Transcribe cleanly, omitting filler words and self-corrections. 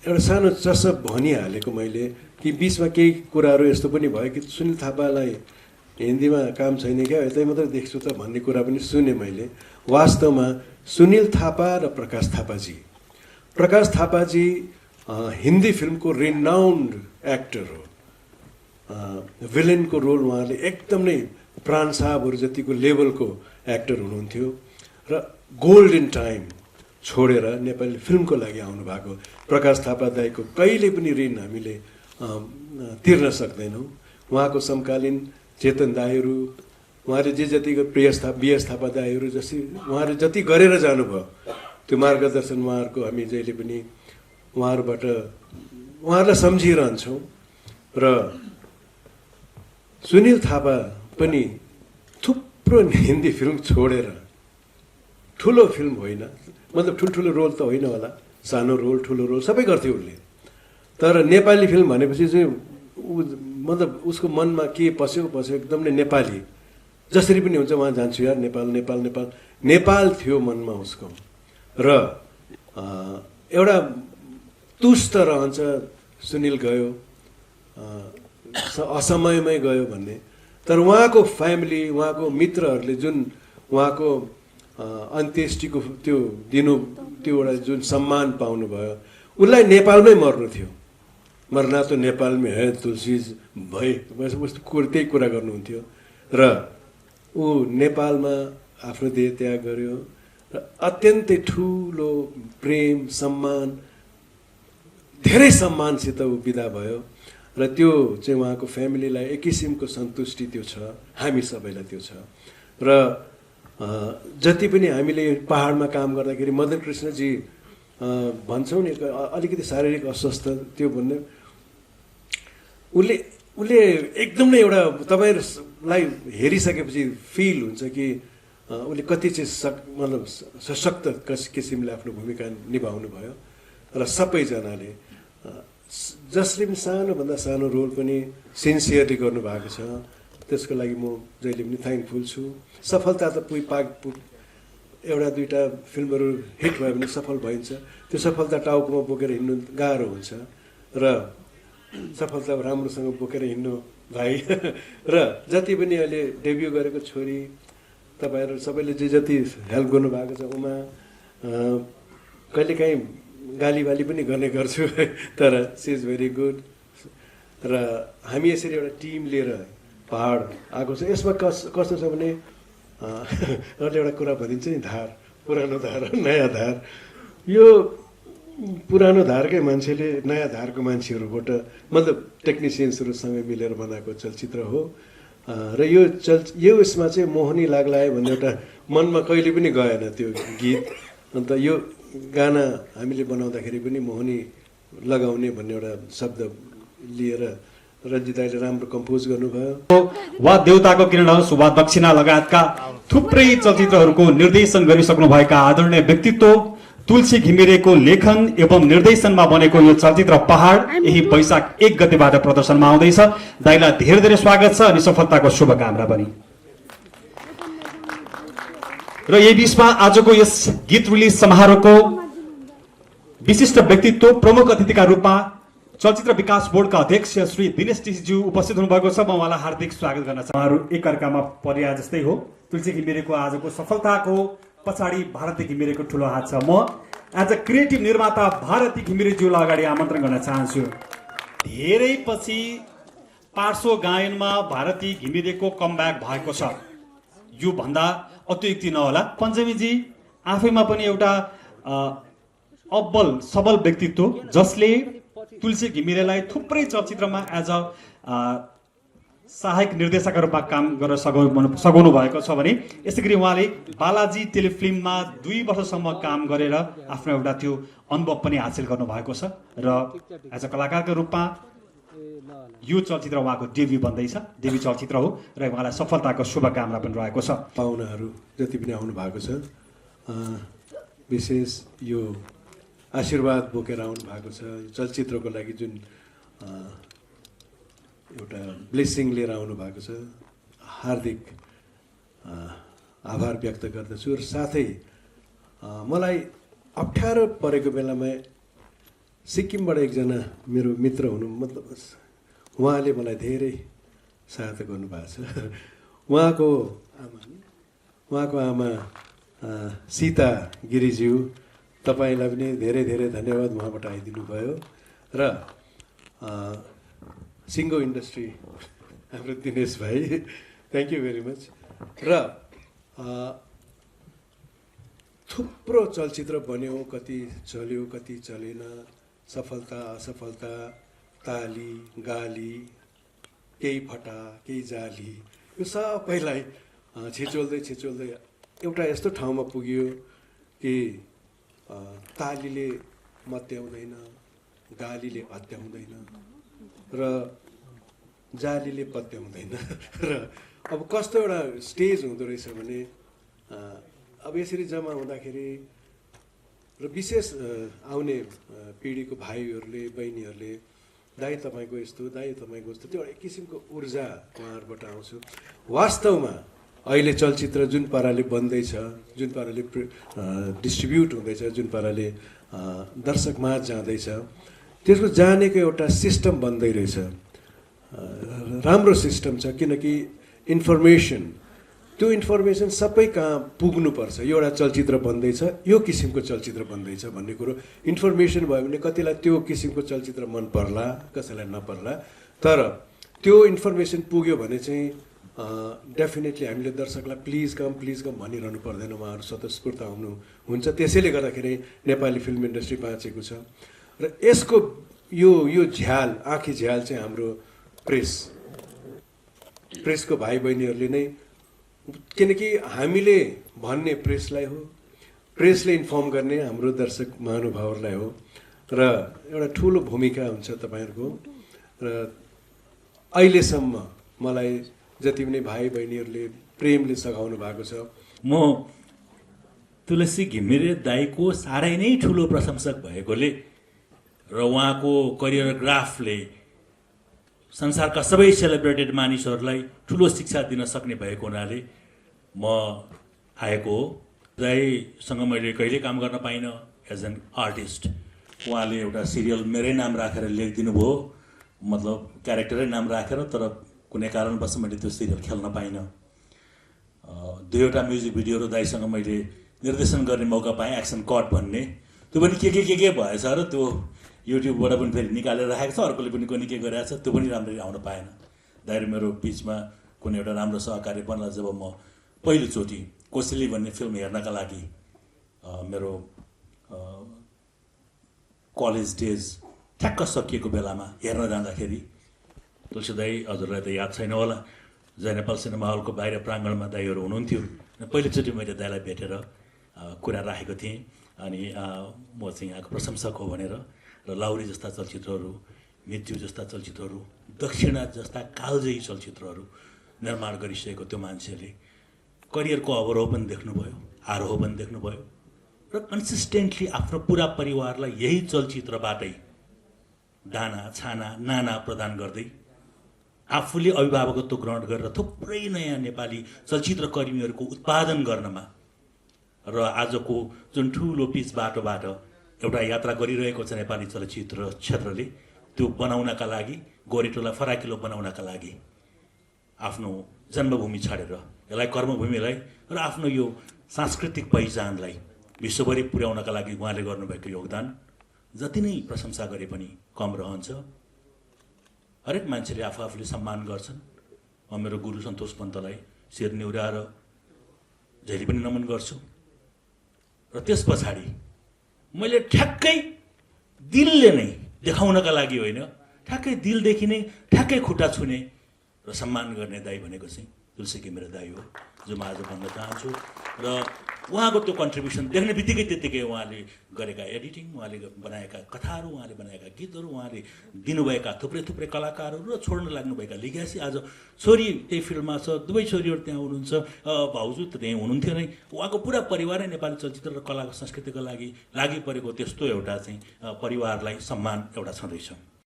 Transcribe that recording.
एउटा सानो चसप भनिहालेको मैले कि बिचमा केही कुराहरू यस्तो पनि भयो कि सुनिल थापालाई हिन्दीमा काम छैन क्या यतै मात्रै देख्छु त भन्ने कुरा पनि सुने मैले। वास्तवमा सुनिल थापा र प्रकाश थापाजी हिन्दी फिल्मको रिनाउन्ड एक्टर हो। भिलेनको रोल उहाँले एकदम नै प्राण साहबहरू जतिको लेभलको एक्टर हुनुहुन्थ्यो र गोल्डन टाइम छोडेर नेपाली फिल्मको लागि आउनुभएको प्रकाश थापा दाईको कहिले पनि ऋण हामीले तिर्न सक्दैनौँ। उहाँको समकालीन चेतन दाईहरू, उहाँले जतिको बिएस थापा दाईहरू जस्तै उहाँले जति गरेर जानुभयो त्यो मार्गदर्शन उहाँहरूको हामी जहिले पनि उहाँहरूलाई सम्झिरहन्छौँ। र सुनिल थापा पनि थुप्रो हिन्दी फिल्म छोडेर, ठुलो फिल्म होइन मतलब ठुल्ठुलो रोल त होइन होला, सानो रोल ठुलो रोल सबै गर्थ्यो उसले, तर नेपाली फिल्म भनेपछि चाहिँ मतलब उसको मनमा के पस्यो एकदम नै नेपाली जसरी पनि हुन्छ वहाँ जान्छु यार नेपाल थियो मनमा उसको। र एउटा तुष्ट रहन्छ सुनिल गयो असमयमै गयो भन्ने, तर उहाँको फ्यामिली उहाँको मित्रहरूले जुन उहाँको अन्त्येष्टिको त्यो एउटा जुन सम्मान पाउनुभयो, उसलाई नेपालमै मर्नु थियो, मर्ना त नेपालमै है तुलसी भए त्यही कुरा गर्नुहुन्थ्यो। र ऊ नेपालमा आफ्नो देह त्याग गर्यो र अत्यन्तै ठुलो प्रेम सम्मान धेरै सम्मानसित ऊ बिदा भयो र त्यो चाहिँ उहाँको फ्यामिलीलाई एक किसिमको सन्तुष्टि त्यो छ, हामी सबैलाई त्यो छ। र जति पनि हामीले पहाडमा काम गर्दाखेरि मदन कृष्णजी भन्छौँ नि अलिकति शारीरिक अस्वस्थ त्यो भन्ने उसले एकदम नै एउटा तपाईँहरूलाई हेरिसकेपछि फिल हुन्छ कि उसले कति चाहिँ मतलब सशक्त किसिमले आफ्नो भूमिका निभाउनु भयो र सबैजनाले जसले पनि सानोभन्दा सानो रोल पनि सिन्सियरली गर्नुभएको छ, त्यसको लागि म जहिले पनि थ्याङ्कफुल छु। सफलता त एउटा दुईवटा फिल्महरू हिट भयो भने सफल भइन्छ, त्यो सफलता टाउकोमा बोकेर हिँड्नु गाह्रो हुन्छ र सफलता राम्रोसँग बोकेर हिँड्नु भाइ। र जति पनि अहिले डेब्यू गरेको छोरी तपाईँहरू सबैले जति हेल्प गर्नुभएको छ, उमा कहिलेकाहीँ गालीबाली पनि गर्ने गर्छु तर सी इज भेरी गुड। र हामी यसरी एउटा टिम लिएर पहाड आएको छ। यसमा कस्तो छ भने अहिले एउटा कुरा भनिन्छ नि धार, पुरानो धार नयाँ धार। यो पुरानो धारकै मान्छेले नयाँ धारको मान्छेहरूबाट मतलब टेक्निसियन्सहरूसँग मिलेर बनाएको चलचित्र हो र यो यसमा चाहिँ मोहनी लाग्लायो भन्ने एउटा मनमा कहिले पनि गएन त्यो गीत। अन्त यो गाना हामीले बनाउँदाखेरि पनि मोहनी लगाउने भन्ने एउटा शब्द लिएर रञ्जित दाइले राम्रो कम्पोज गर्नुभयो। वा देउताको किरण सुभाष दक्षिणा लगायतका थुप्रै चलचित्रहरूको निर्देशन गरिसक्नुभएका आदरणीय व्यक्तित्व तुलसी घिमिरेको लेखन एवं निर्देशनमा बनेको यो चलचित्र पहाड यही वैशाख 1 गतेबाट प्रदर्शनमा आउँदैछ। दाइलाई धेरै धेरै स्वागत छ अनि सफलताको शुभकामना पनि। र यही बीचमा आजको यस गीत रिलिज समारोहको विशिष्ट व्यक्तित्व प्रमुख अतिथिका रूपमा चलचित्र विकास बोर्डका अध्यक्ष श्री दिनेश टिसीज्यू उपस्थित हुनुभएको छ। म उहाँलाई हार्दिक स्वागत गर्न चाहन्छु। एकअर्कामा पर्या जस्तै हो, तुलसी घिमिरेको आजको सफलताको पछाडि भारती घिमिरेको ठुलो हात छ। म आज क्रिएटिभ निर्माता भारती घिमिरेज्यूलाई अगाडि आमन्त्रण गर्न चाहन्छु। धेरै पछि पार्श्व गायनमा भारती घिमिरेको कमब्याक भएको छ, यो भन्दा अत्युक्ति नहोला। पञ्चमीजी आफैमा पनि एउटा अब्बल सबल व्यक्तित्व जसले तुलसी घिमिरेलाई थुप्रै चलचित्रमा एज अ सहायक निर्देशकका रूपमा काम गर्न सघाउनु भएको छ भने यसै गरी उहाँले बालाजी टेलिफिल्ममा 2 वर्षसम्म काम गरेर आफ्नो एउटा त्यो अनुभव पनि हासिल गर्नुभएको छ र एज अ कलाकारको रूपमा यो चलचित्र उहाँको डेब्यू बन्दैछ, डेब्यू चलचित्र हो र उहाँलाई सफलताको शुभकामना पनि रहेको छ। पाहुनाहरू जति पनि आउनु भएको छ विशेष यो आशीर्वाद बोकेर आउनु भएको छ, चलचित्रको लागि जुन एउटा ब्लेसिङ लिएर आउनु भएको छ, हार्दिक आभार व्यक्त गर्दछु। र साथै मलाई अप्ठ्यारो परेको बेलामा सिक्किमबाट एकजना मेरो मित्र हुनु मतलब उहाँले मलाई धेरै सहायता गर्नुभएको छ। उहाँको आमा सीता गिरिज्यू, तपाईँलाई पनि धेरै धेरै धन्यवाद, उहाँबाट आइदिनु भयो। र सिङ्गो इन्डस्ट्री हाम्रो दिनेश भाइ, थ्याङ्क यू भेरी मच। र थुप्रो चलचित्र बन्यो, कति चल्यो कति चलेन, सफलता असफलता, ताली गाली, केही फटा केही जाली, यो सबैलाई छिचोल्दै एउटा यस्तो ठाउँमा पुग्यो कि तालीले मत्याउँदैन, गालीले पत्याउँदैन र जालीले पत्याउँदैन। र अब कस्तो एउटा स्टेज हुँदो रहेछ भने अब यसरी जम्मा हुँदाखेरि र विशेष आउने पिँढीको भाइहरूले बहिनीहरूले दाइ तपाईँको यस्तो, दाइ तपाईँको यस्तो, त्यो एक किसिमको ऊर्जा उहाँहरूबाट आउँछ। वास्तवमा अहिले चलचित्र जुन पाराले बन्दैछ, जुन पाराले डिस्ट्रिब्युट हुँदैछ, जुन पाराले दर्शकमाझ जाँदैछ, त्यसको जानेको एउटा सिस्टम बन्दै रहेछ। राम्रो सिस्टम छ, किनकि त्यो इन्फर्मेसन सबै कहाँ पुग्नुपर्छ। एउटा चलचित्र बन्दैछ, यो किसिमको चलचित्र बन्दैछ भन्ने कुरो इन्फर्मेसन भयो भने कतिलाई त्यो किसिमको चलचित्र मन पर्ला, कसैलाई नपर्ला, तर त्यो इन्फर्मेसन पुग्यो भने चाहिँ डेफिनेटली हामीले दर्शकलाई प्लिज कम भनिरहनु पर्दैन, उहाँहरू स्वतस्फूर्त आउनुहुन्छ। त्यसैले गर्दाखेरि नेपाली फिल्म इन्डस्ट्री बाँचेको छ। र यसको यो झ्याल, आँखी झ्याल चाहिँ हाम्रो प्रेसको भाइ बहिनीहरूले नै, किनकि हामीले भन्ने प्रेसलाई हो, प्रेसले इन्फर्म गर्ने हाम्रो दर्शक महानुभावहरूलाई हो। र एउटा ठुलो भूमिका हुन्छ तपाईँहरूको। र अहिलेसम्म मलाई जति पनि भाइ बहिनीहरूले प्रेमले सघाउनु भएको छ। म तुलसी घिमिरे दाईको साह्रै नै ठुलो प्रशंसक भएकोले र उहाँको कोरियोग्राफले संसारका सबै सेलिब्रेटेड मानिसहरूलाई ठुलो शिक्षा दिन सक्ने भएको हुनाले म आएको हो। दाईसँग मैले कहिले काम गर्न पाइनँ एज एन आर्टिस्ट। उहाँले एउटा सिरियल मेरै नाम राखेर लेखिदिनु भयो, मतलब क्यारेक्टरै नाम राखेर, तर कुनै कारणवश मैले त्यो सिरियल खेल्न पाइनँ। दुईवटा म्युजिक भिडियोहरू दाईसँग मैले निर्देशन गर्ने मौका पाएँ, एक्सन कट भन्ने। त्यो पनि के भएछ र त्यो युट्युबबाट पनि फेरि निकालेर राखेको छ, अर्कोले पनि कुनै के गरिरहेको छ, त्यो पनि राम्ररी आउन पाएन। दाइले मेरो बिचमा कुनै एउटा राम्रो सहकार्य बन्ला जब म पहिलोचोटि कोसेली भन्ने फिल्म हेर्नका लागि मेरो कलेज डेज ठ्याक्क सकिएको बेलामा हेर्न जाँदाखेरि, तुलसी दाई हजुरलाई त याद छैन होला, जय नेपाल सिनेमा हलको बाहिर प्राङ्गणमा दाईहरू हुनुहुन्थ्यो। पहिलोचोटि मैले दाईलाई भेटेर कुरा राखेको थिएँ, अनि म चाहिँ यहाँको प्रशंसक हो भनेर। र लाउरी जस्ता चलचित्रहरू, मृत्यु जस्ता चलचित्रहरू, दक्षिणा जस्ता कालजयी चलचित्रहरू निर्माण गरिसकेको त्यो मान्छेले करियरको अवरोहन देख्नुभयो, आरोहण देख्नुभयो र कन्सिस्टेन्टली आफ्नो पुरा परिवारलाई यही चलचित्रबाटै दाना छाना नाना प्रदान गर्दै आफूले अभिभावकत्व ग्रहण गरेर थुप्रै नयाँ नेपाली चलचित्र कर्मीहरूको उत्पादन गर्नमा र आजको जुन ठुलो पिच बाटोबाट एउटा यात्रा गरिरहेको छ नेपाली चलचित्र क्षेत्रले, त्यो बनाउनका लागि, गोरेटोलाई फराकिलो बनाउनका लागि आफ्नो जन्मभूमि छाडेर यसलाई कर्मभूमिलाई र आफ्नो यो सांस्कृतिक पहिचानलाई विश्वभरि पुर्याउनका लागि उहाँले गर्नुभएको योगदान जति नै प्रशंसा गरे पनि कम रहन्छ। हरेक मान्छेले आफूले सम्मान गर्छन्। म मेरो गुरु सन्तोष पन्तलाई शिर निहुराएर जहिले पनि नमन गर्छु। र त्यस पछाडि मैले ठ्याक्कै दिलले नै देखाउनका लागि होइन, ठ्याक्कै दिलदेखि नै ठ्याक्कै खुट्टा छुने र सम्मान गर्ने दाई भनेको चाहिँ तुलसी घिमिरे दाई हो, जो म आज भन्न चाहन्छु। र उहाँको त्यो कन्ट्रिब्युसन देख्ने बित्तिकै उहाँले गरेका एडिटिङ, उहाँले बनाएका कथाहरू, उहाँले बनाएका गीतहरू, उहाँले दिनुभएका थुप्रै कलाकारहरू र छोड्न लाग्नुभएका लिग्यासी। आज छोरी त्यही फिल्डमा छ, दुवै छोरीहरू त्यहाँ हुनुहुन्छ, भाउजू त त्यहीँ हुनुहुन्थ्यो नै। उहाँको पुरा परिवारै नेपाली चलचित्र र कलाको संस्कृतिको लागि लागि परेको त्यस्तो एउटा चाहिँ परिवारलाई सम्मान एउटा छँदैछ।